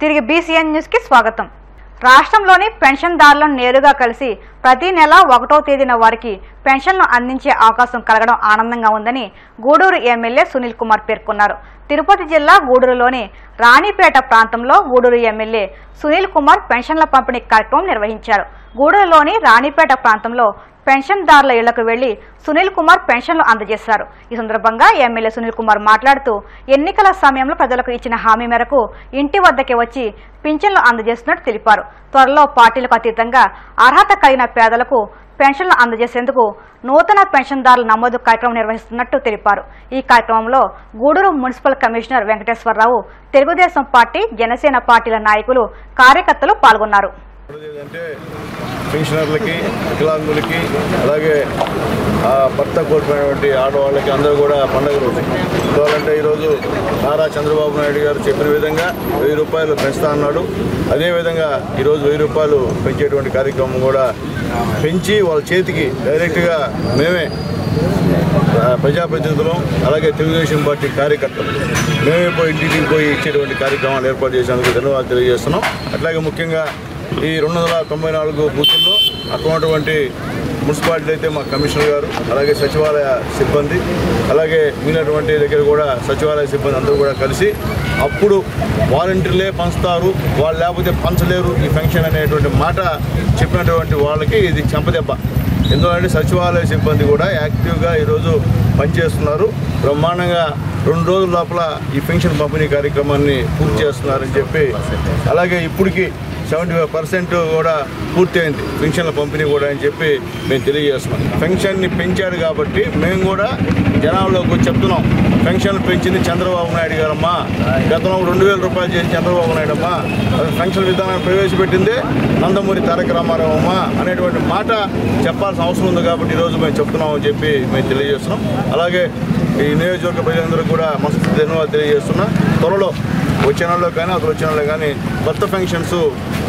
తిరిగి BCN news కి స్వాగతం. రాష్ట్రంలోని పెన్షన్దారులను నేరుగా కలిసి ప్రతి నెల 1వ తేదీన వారికి పెన్షన్లు అందించే అవకాశం కలగడం ఆనందంగా ఉందని గూడూరు ఎమ్మెల్యే సునీల్ కుమార్ పేర్కొన్నారు. తిరుపతి జిల్లా గూడూరులోని రాణిపేట ప్రాంతంలో గూడూరు ఎమ్మెల్యే సునీల్ కుమార్ పెన్షన్ల పంపిణీ కార్యక్రమం నిర్వహించారు. గూడూరులోని రాణిపేట ప్రాంతంలో పెన్షన్దారుల ఇళ్లకు వెళ్లి సునీల్ కుమార్ పెన్షన్లు అందజేశారు. ఈ సందర్భంగా ఎమ్మెల్యే సునీల్ కుమార్ మాట్లాడుతూ ఎన్నికల సమయంలో ప్రజలకు ఇచ్చిన హామీ మేరకు ఇంటి వద్దకే వచ్చి పింఛన్లు అందజేస్తున్నట్టు తెలిపారు. త్వరలో పార్టీలకు అతీతంగా అర్హత కలిగిన పేదలకు పెన్షన్లు అందజేసేందుకు నూతన పెన్షన్దారుల నమోదు కార్యక్రమం నిర్వహిస్తున్నట్టు తెలిపారు. ఈ కార్యక్రమంలో Gudur municipal commissioner Venkateswararao, Telugu Desam party, Janasena పార్టీల నాయకులు, కార్యకర్తలు పాల్గొన్నారు. పెన్షనర్లకి, వికలాంగులకి, అలాగే భర్త కోల్పోయినటువంటి ఆడవాళ్ళకి అందరూ కూడా పండుగ రోజు. ఎందుకంటే ఈరోజు నారా చంద్రబాబు నాయుడు గారు చెప్పిన విధంగా 1000 రూపాయలు పెంచుతా అన్నాడు. అదేవిధంగా ఈరోజు 1000 రూపాయలు పెంచేటువంటి కార్యక్రమం కూడా పెంచి వాళ్ళ చేతికి డైరెక్ట్గా మేమే ప్రజాప్రతినిధులు, అలాగే తెలుగుదేశం పార్టీ కార్యకర్తలు మేమే పోయి ఇంటికి పోయి ఇచ్చేటువంటి కార్యక్రమాలు ఏర్పాటు చేసేందుకు ధన్యవాదాలు తెలియజేస్తున్నాం. అట్లాగే ముఖ్యంగా ఈ 294 బూతుల్లో అక్కడ ఉన్నటువంటి మున్సిపాలిటీ అయితే మా కమిషనర్ గారు, అలాగే సచివాలయ సిబ్బంది, అలాగే మిగిలినటువంటి దగ్గర కూడా సచివాలయ సిబ్బంది అందరూ కూడా కలిసి అప్పుడు వాలంటీర్లే పంచుతారు, వాళ్ళు లేకపోతే పంచలేరు ఈ పెన్షన్ అనేటువంటి మాట చెప్పినటువంటి వాళ్ళకి ఇది చెంపదెబ్బ. ఎందుకంటే సచివాలయ సిబ్బంది కూడా యాక్టివ్గా ఈరోజు పనిచేస్తున్నారు. బ్రహ్మాండంగా 2 రోజుల లోపల ఈ పెన్షన్ పంపిణీ కార్యక్రమాన్ని పూర్తి చేస్తున్నారని చెప్పి, అలాగే ఇప్పటికీ 75% కూడా పూర్తయింది పెన్షన్ల పంపిణీ కూడా అని చెప్పి మేము తెలియజేస్తున్నాం. పెన్షన్ని పెంచాడు కాబట్టి మేము కూడా జనాల్లోకి వచ్చి చెప్తున్నాం, పెన్షన్లు పెంచింది చంద్రబాబు నాయుడు గారమ్మా, గతంలో 2000 రూపాయలు చేసి చంద్రబాబు నాయుడు అమ్మా, పెన్షన్ విధానాన్ని ప్రవేశపెట్టింది నందమూరి తారక రామారావు అమ్మ అనేటువంటి మాట చెప్పాల్సిన అవసరం ఉంది కాబట్టి ఈరోజు మేము చెప్తున్నామని చెప్పి మేము తెలియజేస్తున్నాం. అలాగే ఈ నియోజకవర్గ ప్రజలందరూ కూడా మనసు ధన్యవాదాలు తెలియజేస్తున్నా. త్వరలో వచ్చే నెలలో కానీ అసలు వచ్చే నెలలో కానీ కొత్త పెన్షన్స్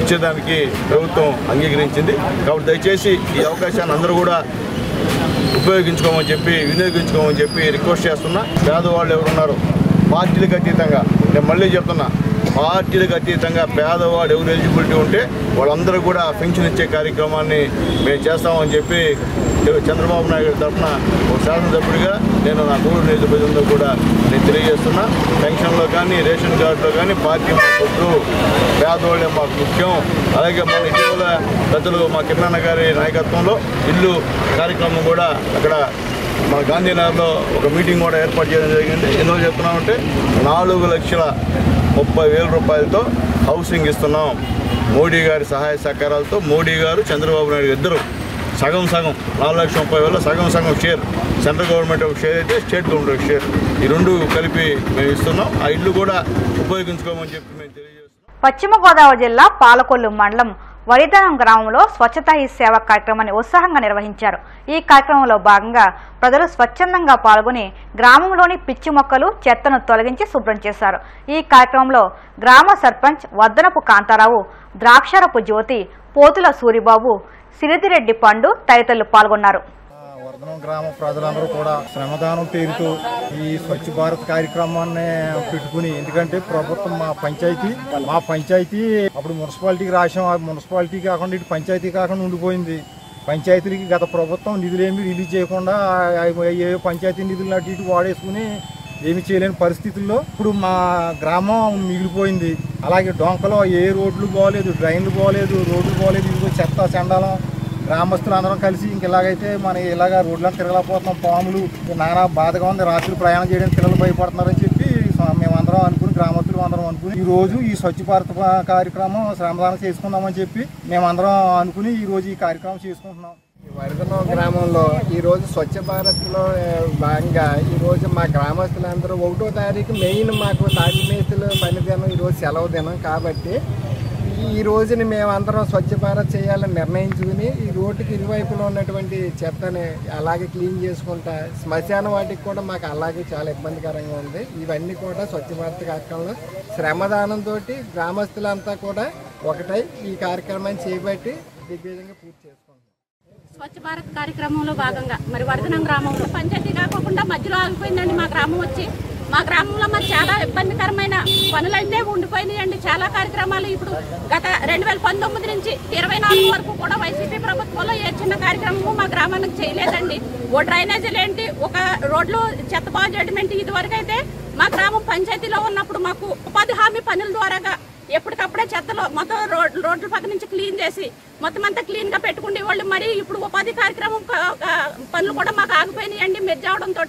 ఇచ్చేదానికి ప్రభుత్వం అంగీకరించింది. కాబట్టి దయచేసి ఈ అవకాశాన్ని అందరూ కూడా ఉపయోగించుకోమని చెప్పి, వినియోగించుకోమని చెప్పి రిక్వెస్ట్ చేస్తున్నా. పేదవాళ్ళు ఎవరున్నారు పార్టీలకు అతీతంగా, నేను మళ్ళీ చెప్తున్నా, పార్టీలకు అతీతంగా పేదవాడు ఎవరు ఎలిజిబిలిటీ ఉంటే వాళ్ళందరూ కూడా పెన్షన్ ఇచ్చే కార్యక్రమాన్ని మేము చేస్తామని చెప్పి చంద్రబాబు నాయుడు గారి తరఫున ఒక శాసనసభ్యుడిగా నేను నా గూడూరు నియోజకవర్గంలో కూడా నేను తెలియజేస్తున్నా. పెన్షన్లో కానీ, రేషన్ కార్డులో కానీ పార్టీ మాకు పేదవాళ్ళే మాకు ముఖ్యం. అలాగే మన ఇటీవల పెద్దలు మా కిరణ్ గారి నాయకత్వంలో ఇల్లు కార్యక్రమం కూడా అక్కడ మన గాంధీనగర్లో ఒక మీటింగ్ కూడా ఏర్పాటు చేయడం జరిగింది. ఎందుకు చెప్తున్నామంటే 4,30,000 రూపాయలతో హౌసింగ్ ఇస్తున్నాం. మోడీ గారి సహాయ సహకారాలతో మోడీ గారు, చంద్రబాబు నాయుడు ఇద్దరు సగం 4,30,000 సగం షేర్, సెంట్రల్ గవర్నమెంట్ ఒక షేర్ అయితే స్టేట్ గవర్నమెంట్ ఒక షేర్, ఈ 2 కలిపి మేము ఇస్తున్నాం. ఆ ఇల్లు కూడా ఉపయోగించుకోమని చెప్పి మేము తెలియజేస్తున్నాం. పశ్చిమ గోదావరి జిల్లా పాలకొల్లు మండలం వరిదనం గ్రామంలో స్వచ్ఛతా హీ సేవ కార్యక్రమాన్ని ఉత్సాహంగా నిర్వహించారు. ఈ కార్యక్రమంలో భాగంగా ప్రజలు స్వచ్ఛందంగా పాల్గొని గ్రామంలోని పిచ్చి మొక్కలు, చెత్తను తొలగించి శుభ్రం చేశారు. ఈ కార్యక్రమంలో గ్రామ సర్పంచ్ వద్దనపు కాంతారావు, ద్రాక్షరపు జ్యోతి, పోతుల సూరిబాబు, సిరిదిరెడ్డి పండు తదితరులు పాల్గొన్నారు. వర్ధనం గ్రామ ప్రజలందరూ కూడా శ్రమదానం పేరుతో ఈ స్వచ్ఛ భారత్ కార్యక్రమాన్ని పెట్టుకుని, ఎందుకంటే ప్రభుత్వం మా పంచాయతీ అప్పుడు మున్సిపాలిటీకి రాసాం, ఆ మున్సిపాలిటీ కాకుండా ఇటు పంచాయతీ కాకుండా ఉండిపోయింది. పంచాయతీలకి గత ప్రభుత్వం నిధులేమి రిలీజ్ చేయకుండా ఏ పంచాయతీ నిధులు అటు ఇటు వాడేసుకుని ఏమి చేయలేని పరిస్థితుల్లో ఇప్పుడు మా గ్రామం మిగిలిపోయింది. అలాగే డొంకలో ఏ రోడ్లు బాగోలేదు, డ్రైన్లు బాగోలేదు, రోడ్లు బాగోలేదు, ఇదిగో చెత్త చెండాలం. గ్రామస్తులు అందరం కలిసి ఇలాగైతే మన ఇలాగ రోడ్లను తిరగలేకపోతున్నాం, పాములు నానా బాధగా ఉంది, రాత్రి ప్రయాణం చేయడానికి పిల్లలు భయపడుతున్నారని చెప్పి మేమందరం అనుకుని, గ్రామస్తులు అందరం అనుకుని ఈరోజు ఈ స్వచ్ఛ భారత్ కార్యక్రమం శ్రమదానం చేసుకుందామని చెప్పి మేమందరం అనుకుని ఈరోజు ఈ కార్యక్రమం చేసుకుంటున్నాం. వరిదనం గ్రామంలో ఈరోజు స్వచ్ఛ భారత్లో భాగంగా ఈరోజు మా గ్రామస్తులందరూ 1వ తారీఖు మెయిన్ మాకు తాటి మేస్తులు పని దినం, ఈరోజు సెలవు దినం కాబట్టి ఈ రోజుని మేమందరం స్వచ్ఛ భారత్ చేయాలని నిర్ణయించుకుని ఈ రోడ్డుకి ఇరువైపులో ఉన్నటువంటి చెత్తని అలాగే క్లీన్ చేసుకుంటా, శ్మశాన వాటికి కూడా మాకు అలాగే చాలా ఇబ్బందికరంగా ఉంది. ఇవన్నీ కూడా స్వచ్ఛ భారత్ కార్యక్రమంలో శ్రమదానంతో గ్రామస్తులంతా కూడా ఒకటై ఈ కార్యక్రమాన్ని చేపట్టి దిగ్విజయంగా పూర్తి చేసుకుంటాం. స్వచ్ఛ భారత్ కార్యక్రమంలో భాగంగా మరి వర్ధనం గ్రామంలో పంచాయతీ కాకుండా మధ్యలో ఆగిపోయిందండి మా గ్రామం వచ్చి. మా గ్రామంలో మాకు చాలా ఇబ్బందికరమైన పనులు అయితే ఉండిపోయినాయండి. చాలా కార్యక్రమాలు ఇప్పుడు గత 2019 నుంచి 24 వరకు కూడా వైసీపీ ప్రభుత్వంలో ఏ చిన్న కార్యక్రమము మా గ్రామానికి చేయలేదండి. ఓ డ్రైనేజీలు ఏంటి, ఒక రోడ్లు చెత్త బాగు చేయడం ఏంటి. ఇదివరకు అయితే మా గ్రామం పంచాయతీలో ఉన్నప్పుడు మాకు ఉపాధి హామీ పనుల ద్వారాగా ఎప్పటికప్పుడే చెత్తలో మొత్తం రోడ్ల పక్క నుంచి క్లీన్ చేసి మొత్తం అంతా క్లీన్ గా పెట్టుకునే వాళ్ళు. మరి ఇప్పుడు ఉపాధి కార్యక్రమం పనులు కూడా మాకు ఆగిపోయినాయండి మెర్జ్ అవడంతో.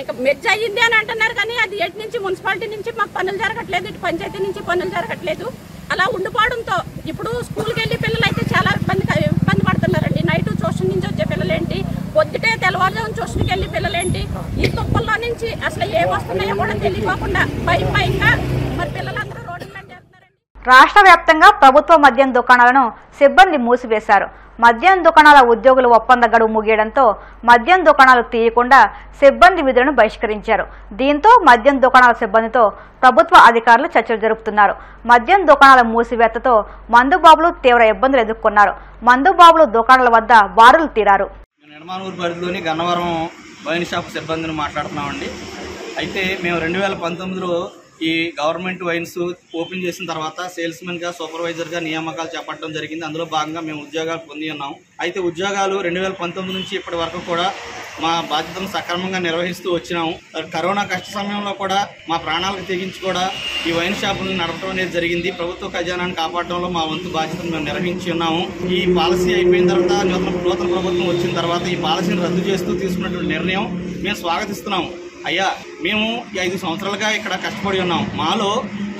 ఇంకా మెర్జ్ అయ్యింది అని అంటున్నారు కానీ అది ఎటు నుంచి మున్సిపాలిటీ నుంచి మాకు పనులు జరగట్లేదు, ఇటు పంచాయతీ నుంచి పనులు జరగట్లేదు. అలా ఉండిపోవడంతో ఇప్పుడు స్కూల్కి వెళ్ళి పిల్లలు అయితే చాలా ఇబ్బంది పడుతున్నారండి. నైట్ ట్యూషన్ నుంచి వచ్చే పిల్లలేంటి, పొద్దుటే తెల్లవారుజాము ట్యూషన్కి వెళ్ళి పిల్లలేంటి, ఈ తుప్పల్లో నుంచి అసలు ఏం వస్తున్నాయో కూడా తెలియకోకుండా భయంగా మరి పిల్లలందరూ రోడ్డు మీద చేస్తున్నారండి. రాష్ట్ర వ్యాప్తంగా ప్రభుత్వ మద్యం దుకాణాలను సిబ్బంది మూసివేశారు. మద్యం దుకాణాల ఉద్యోగుల ఒప్పంద గడువు ముగియడంతో మద్యం దుకాణాలు తీయకుండా సిబ్బంది విధులను బహిష్కరించారు. దీంతో మద్యం దుకాణాల సిబ్బందితో ప్రభుత్వ అధికారులు చర్చలు జరుపుతున్నారు. మద్యం దుకాణాల మూసివేతతో మందుబాబులు తీవ్ర ఇబ్బందులు ఎదుర్కొన్నారు. మందుబాబులు దుకాణాల వద్ద బారులు తీరారు. నిర్మాణూరు పరిధిలోని గన్నవరం వైన్ షాప్ సిబ్బందిని మాట్లాడుతున్నామండి. అయితే మేము 2019లో ఈ గవర్నమెంట్ వైన్స్ ఓపెన్ చేసిన తర్వాత సేల్స్మెన్గా సూపర్వైజర్గా నియామకాలు చేపట్టడం జరిగింది. అందులో భాగంగా మేము ఉద్యోగాలు పొంది ఉన్నాం. అయితే ఉద్యోగాలు 2019 నుంచి ఇప్పటి వరకు కూడా మా బాధ్యతను సక్రమంగా నిర్వహిస్తూ వచ్చినాము. కరోనా కష్ట సమయంలో కూడా మా ప్రాణాలకు తెగించి కూడా ఈ వైన్ షాపులను నడపడం అనేది జరిగింది. ప్రభుత్వ ఖజానాన్ని కాపాడడంలో మా వంతు బాధ్యతను మేము నిర్వహించి ఉన్నాము. ఈ పాలసీ అయిపోయిన తర్వాత నూతన ప్రభుత్వం వచ్చిన తర్వాత ఈ పాలసీని రద్దు చేస్తూ తీసుకున్నటువంటి నిర్ణయం మేము స్వాగతిస్తున్నాము. అయ్యా, మేము 5 సంవత్సరాలుగా ఇక్కడ కష్టపడి ఉన్నాం. మాలో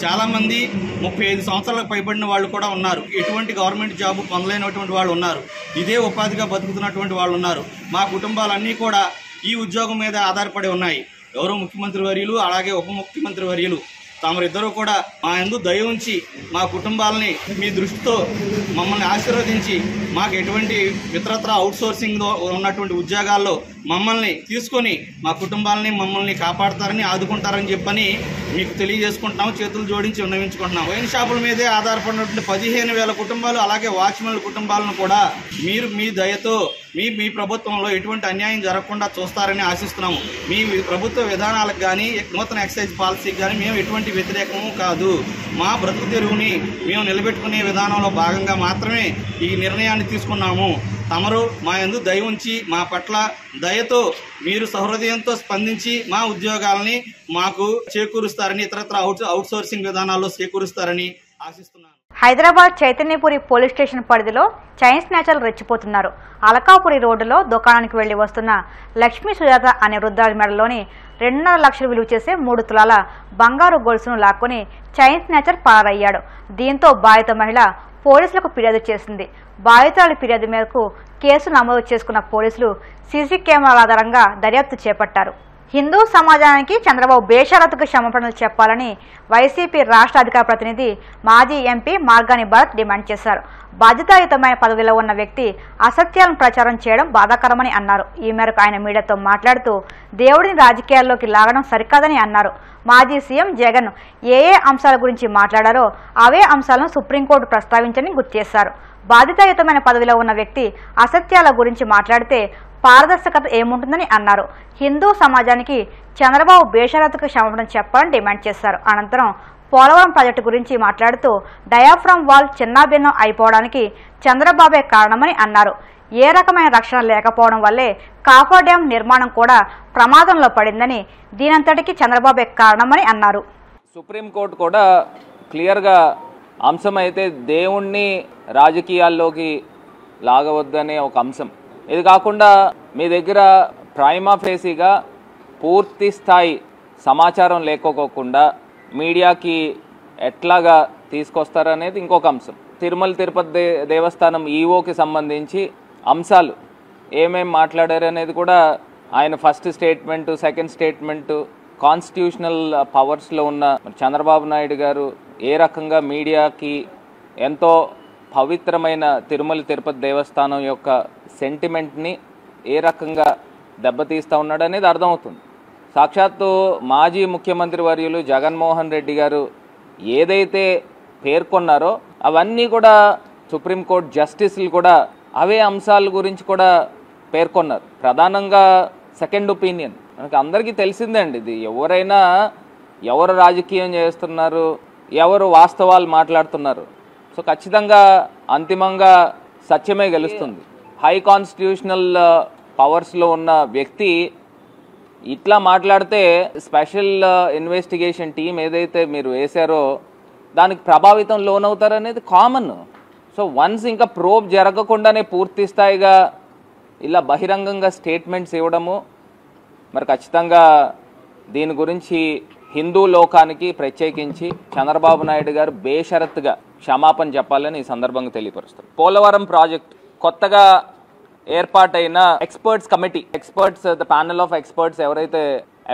చాలామంది 35 సంవత్సరాలకు పైబడిన వాళ్ళు కూడా ఉన్నారు. ఎటువంటి గవర్నమెంట్ జాబ్ పొందలేనటువంటి వాళ్ళు ఉన్నారు. ఇదే ఉపాధిగా బతుకుతున్నటువంటి వాళ్ళు ఉన్నారు. మా కుటుంబాలన్నీ కూడా ఈ ఉద్యోగం మీద ఆధారపడి ఉన్నాయి. గౌరవ ముఖ్యమంత్రి వర్యులు అలాగే ఉప ముఖ్యమంత్రి వర్యులు తామరిద్దరూ కూడా మా యందు దయ ఉంచి మా కుటుంబాలని మీ దృష్టితో మమ్మల్ని ఆశీర్వదించి మాకు ఎటువంటి ఇతరత్ర అవుట్ సోర్సింగ్ ఉన్నటువంటి ఉద్యోగాల్లో మమ్మల్ని తీసుకొని మా కుటుంబాలని మమ్మల్ని కాపాడతారని ఆదుకుంటారని చెప్పని మీకు తెలియజేసుకుంటున్నాము. చేతులు జోడించి విన్నవించుకుంటున్నాం. వైన్ షాపుల మీదే ఆధారపడినటువంటి 15,000 కుటుంబాలు అలాగే వాచ్మెన్ల కుటుంబాలను కూడా మీరు మీ దయతో మీ ప్రభుత్వంలో ఎటువంటి అన్యాయం జరగకుండా చూస్తారని ఆశిస్తున్నాము. మీ ప్రభుత్వ విధానాలకు కానీ నూతన ఎక్సైజ్ పాలసీకి కానీ మేము ఎటువంటి వ్యతిరేకము కాదు. మా బ్రతుకు తెరువుని మేము నిలబెట్టుకునే విధానంలో భాగంగా మాత్రమే ఈ నిర్ణయాన్ని తీసుకున్నాము. తమరు మా యందు దయ ఉంచి మా పట్ల దయతో మీరు సహృదయంతో స్పందించి మా ఉద్యోగాలని మాకు చేకూరుస్తారని ఇతరత్ర అవుట్ సోర్సింగ్ విధానాల్లో చేకూరుస్తారని ఆశిస్తున్నాను. హైదరాబాద్ చైతన్యపురి పోలీస్ స్టేషన్ పరిధిలో చైన్ స్నాచర్లు రెచ్చిపోతున్నారు. అలకాపురి రోడ్డులో దుకాణానికి వెళ్లి వస్తున్న లక్ష్మీ సుజాత అనే వృద్ధాడి మెడలోని 2.5 లక్షలు విలువ చేసే 3 తులాల బంగారు గొలుసును లాక్కొని చైన్ స్నాచర్ పారయ్యాడు. దీంతో బాధిత మహిళ పోలీసులకు ఫిర్యాదు చేసింది. బాధితురాలి ఫిర్యాదు మేరకు కేసు నమోదు చేసుకున్న పోలీసులు సీసీ కెమెరాల ఆధారంగా దర్యాప్తు చేపట్టారు. హిందూ సమాజానికి చంద్రబాబు బేషరతుకు క్షమాపణలు చెప్పాలని వైసీపీ రాష్ట్ర అధికార ప్రతినిధి మాజీ ఎంపీ మార్గాని భరత్ డిమాండ్ చేశారు. బాధ్యతాయుతమైన పదవిలో ఉన్న వ్యక్తి అసత్యాలను ప్రచారం చేయడం బాధాకరమని అన్నారు. ఈ మేరకు ఆయన మీడియాతో మాట్లాడుతూ దేవుడిని రాజకీయాల్లోకి లాగడం సరికాదని అన్నారు. మాజీ సీఎం జగన్ ఏ అంశాల గురించి మాట్లాడారో అవే అంశాలను సుప్రీంకోర్టు ప్రస్తావించని గుర్తు చేశారు. బాధ్యతాయుతమైన పదవిలో ఉన్న వ్యక్తి అసత్యాల గురించి మాట్లాడితే పారదర్శకత ఏముంటుందని అన్నారు. హిందూ సమాజానికి చంద్రబాబు బేషరతుకు క్షమాపణ చెప్పాలని డిమాండ్ చేశారు. అనంతరం పోలవరం ప్రాజెక్టు గురించి మాట్లాడుతూ డయాఫ్రమ్ వాల్ చిన్నాభిన్నం అయిపోవడానికి చంద్రబాబే కారణమని అన్నారు. ఏ రకమైన రక్షణ లేకపోవడం వల్లే కాఫర్ డ్యాం నిర్మాణం కూడా ప్రమాదంలో పడిందని, దీనంతటికీ చంద్రబాబే కారణమని అన్నారు. సుప్రీంకోర్టు కూడా క్లియర్గా అంశం అయితే దేవుణ్ణి రాజకీయాల్లోకి లాగవద్దనే ఒక అంశం. ఇది కాకుండా మీ దగ్గర ప్రైమా ఫేసీగా పూర్తి స్థాయి సమాచారం లేకపోకుండా మీడియాకి ఎట్లాగా తీసుకొస్తారనేది ఇంకొక అంశం. తిరుమల తిరుపతి దేవస్థానం ఈఓకి సంబంధించి అంశాలు ఏమేమి మాట్లాడారు అనేది కూడా ఆయన first statement, second statement, constitutional పవర్స్లో ఉన్న చంద్రబాబు నాయుడు గారు ఏ రకంగా మీడియాకి ఎంతో పవిత్రమైన తిరుమల తిరుపతి దేవస్థానం యొక్క సెంటిమెంట్ని ఏ రకంగా దెబ్బతీస్తూ ఉన్నాడు అనేది అర్థమవుతుంది. సాక్షాత్తు మాజీ ముఖ్యమంత్రి వర్యులు జగన్మోహన్ రెడ్డి గారు ఏదైతే పేర్కొన్నారో అవన్నీ కూడా సుప్రీంకోర్టు జస్టిస్లు కూడా అవే అంశాల గురించి కూడా పేర్కొన్నారు. ప్రధానంగా సెకండ్ ఒపీనియన్ మనకి అందరికీ తెలిసిందే అండి. ఇది ఎవరైనా ఎవరు రాజకీయం చేస్తున్నారు, ఎవరు వాస్తవాలు మాట్లాడుతున్నారు. సో ఖచ్చితంగా అంతిమంగా సత్యమే గెలుస్తుంది. హై కాన్స్టిట్యూషనల్ పవర్స్లో ఉన్న వ్యక్తి ఇట్లా మాట్లాడితే స్పెషల్ ఇన్వెస్టిగేషన్ టీం ఏదైతే మీరు వేశారో దానికి ప్రభావితం లోనవుతారనేది కామన్. సో వన్స్ ఇంకా ప్రోబ్ జరగకుండానే పూర్తి స్థాయిగా ఇలా బహిరంగంగా స్టేట్మెంట్స్ ఇవ్వడము, మరి ఖచ్చితంగా దీని గురించి హిందూ లోకానికి ప్రత్యేకించి చంద్రబాబు నాయుడు గారు బేషరత్తుగా క్షమాపణ చెప్పాలని ఈ సందర్భంగా తెలియపరుస్తారు. పోలవరం ప్రాజెక్ట్ కొత్తగా ఏర్పాటైన experts committee, the panel of experts ఎవరైతే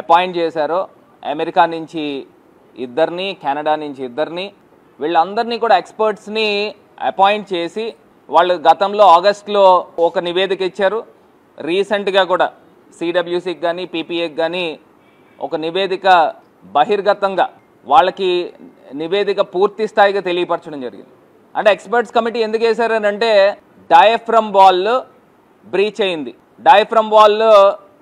అపాయింట్ చేశారో, అమెరికా నుంచి 2, కెనడా నుంచి 2, వీళ్ళందరినీ కూడా ఎక్స్పర్ట్స్ని అపాయింట్ చేసి వాళ్ళు గతంలో ఆగస్టులో ఒక నివేదిక ఇచ్చారు. రీసెంట్గా కూడా సిడబ్ల్యూసీకి కానీ పీపీఏకి కానీ ఒక నివేదిక బహిర్గతంగా వాళ్ళకి నివేదిక పూర్తి స్థాయిగా తెలియపరచడం జరిగింది. అంటే ఎక్స్పర్ట్స్ కమిటీ ఎందుకు వేశారని అంటే డయాఫ్రమ్ వాల్ బ్రీచ్ అయింది. డయాఫ్రమ్ వాల్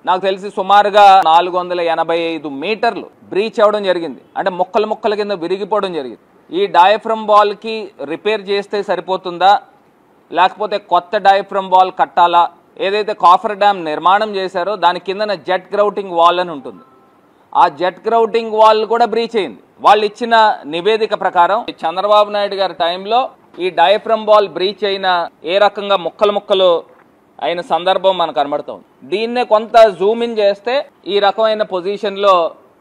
నాకు తెలిసి సుమారుగా 485 మీటర్లు బ్రీచ్ అవ్వడం జరిగింది. అంటే ముక్కల కింద విరిగిపోవడం జరిగింది. ఈ డయాఫ్రమ్ వాల్కి రిపేర్ చేస్తే సరిపోతుందా, లేకపోతే కొత్త డయాఫ్రమ్ వాల్ కట్టాలా? ఏదైతే కాఫర్ డ్యామ్ నిర్మాణం చేశారో దాని కిందన జెట్ గ్రౌటింగ్ వాల్ అని ఉంటుంది. ఆ జెట్ గ్రౌటింగ్ వాల్ కూడా బ్రీచ్ అయింది. వాళ్ళు ఇచ్చిన నివేదిక ప్రకారం చంద్రబాబు నాయుడు గారి టైంలో ఈ డయాఫ్రమ్ వాల్ బ్రీచ్ అయిన ఏ రకంగా ముక్కలు అయిన సందర్భం మనకు కనబడుతుంది. దీన్నే కొంత జూమ్ ఇన్ చేస్తే ఈ రకమైన పొజిషన్లో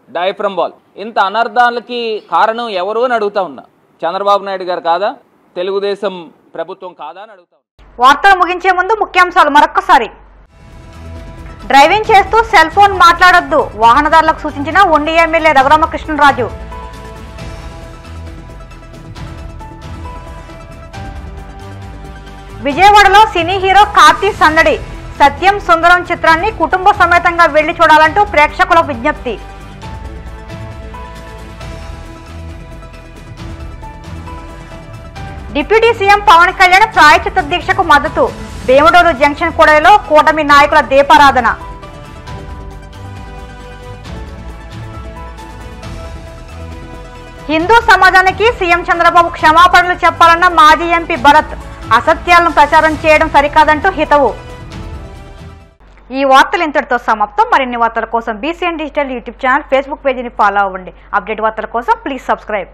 డయాఫ్రమ్ వాల్. ఇంత అనర్థాలకి కారణం ఎవరు అని అడుగుతా ఉన్నా. చంద్రబాబు నాయుడు గారు కాదా, తెలుగుదేశం ప్రభుత్వం కాదా అని అడుగుతా ఉన్నా. వార్తలు ముగించే ముందు ముఖ్యాంశాలు మరొక్కసారి. డ్రైవింగ్ చేస్తూ సెల్ ఫోన్ మాట్లాడొద్దు, వాహనదారులకు సూచించిన ఉండి ఎమ్మెల్యే రఘురామకృష్ణరాజు. విజయవాడలో సినీ హీరో కార్తీ సందడి, సత్యం సుందరం చిత్రాన్ని కుటుంబ సమేతంగా వెళ్లి చూడాలంటూ ప్రేక్షకుల విజ్ఞప్తి. డిప్యూటీ సీఎం పవన్ కళ్యాణ్ ప్రాయశ్చిత్త దీక్షకు మద్దతు, వేముడోలు జంక్షన్ కూడలిలో కూటమి నాయకుల దీపారాధన. హిందూ సమాజానికి సీఎం చంద్రబాబు క్షమాపణలు చెప్పాలన్న మాజీ ఎంపీ భరత్, అసత్యాలను ప్రచారం చేయడం సరికాదంటూ హితవు. ఈ వార్తలు ఇంతటితో సమాప్తం. మరిన్ని వార్తల కోసం BCN digital YouTube channel, Facebook పేజీని ఫాలో అవ్వండి. అప్డేట్ వార్తల కోసం ప్లీజ్ సబ్స్క్రైబ్.